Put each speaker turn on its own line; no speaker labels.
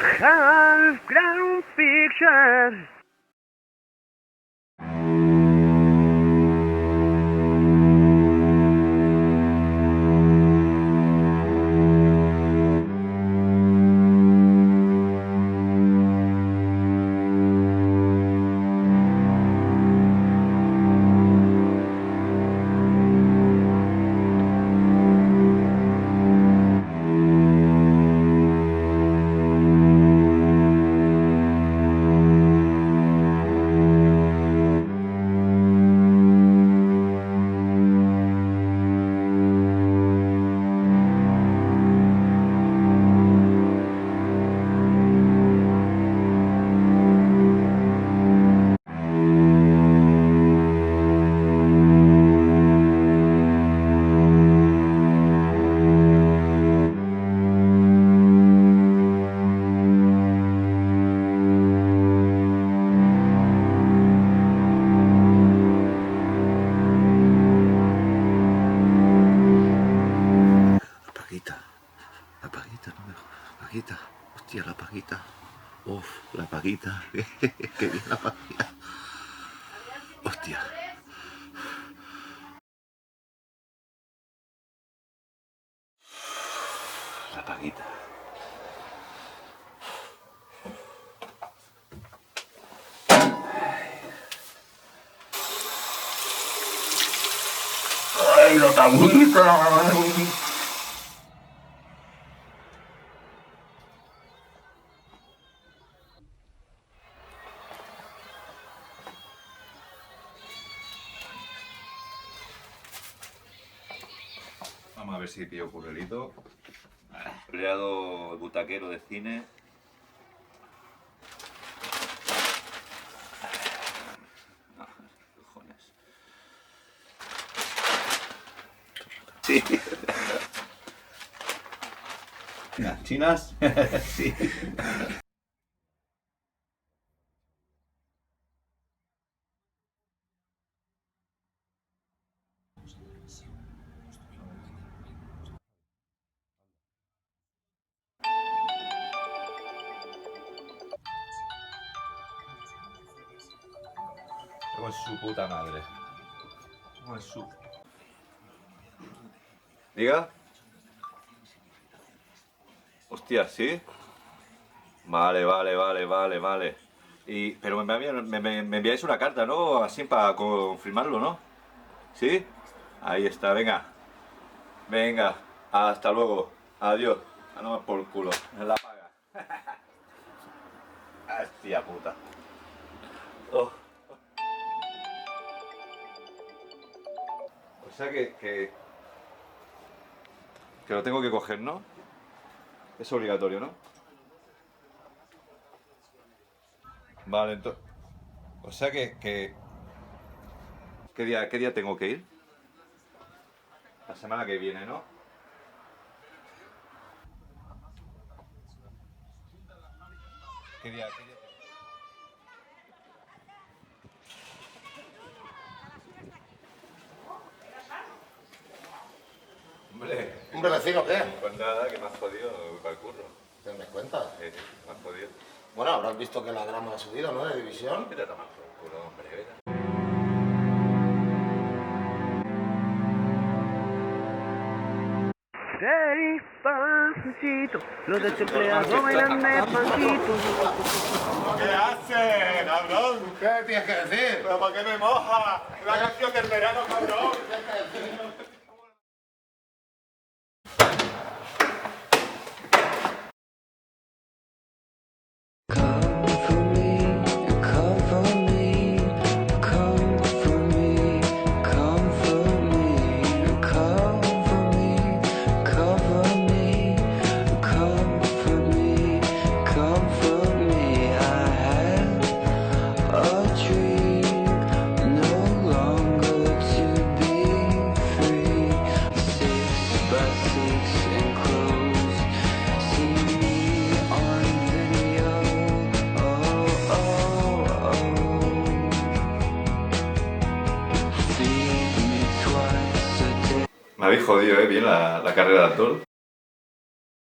Half Ground Pictures.
La paguita, no me jodas. La paguita, hostia, la paguita. Uf, la paguita. Qué bien la paguita. Hostia. La paguita. ¡Ay, la paguita! Vamos a ver si pillo currelito. Le he dado el butaquero de cine. No, cojones. Sí. ¿Las chinas? Sí. Con su puta madre. Con su... ¿Diga? Hostia, ¿sí? Vale. Pero me enviáis una carta, ¿no? Así para confirmarlo, ¿no? ¿Sí? Ahí está, venga. Venga, hasta luego. Adiós. A no más por culo. Me la paga. Hostia puta. Oh. O sea que lo tengo que coger, ¿no? Es obligatorio, ¿no? Vale, entonces... O sea ¿qué día tengo que ir? La semana que viene, ¿no? ¿Qué día? Hombre,
Hombre, vecino, ¿qué?
pues nada, que me has jodido para el curro.
¿Te das cuenta?
Me has jodido.
Bueno, habrás visto que la grama ha subido, ¿no? De división.
Vete a tomar por culo, hombre, vete.
Despacito, los desempleados bailan despacito.
¿Qué haces, cabrón?
¿Qué tienes que decir?
¿Pero por qué me moja? La canción del verano, cabrón.
Me habéis jodido, bien la carrera de actor.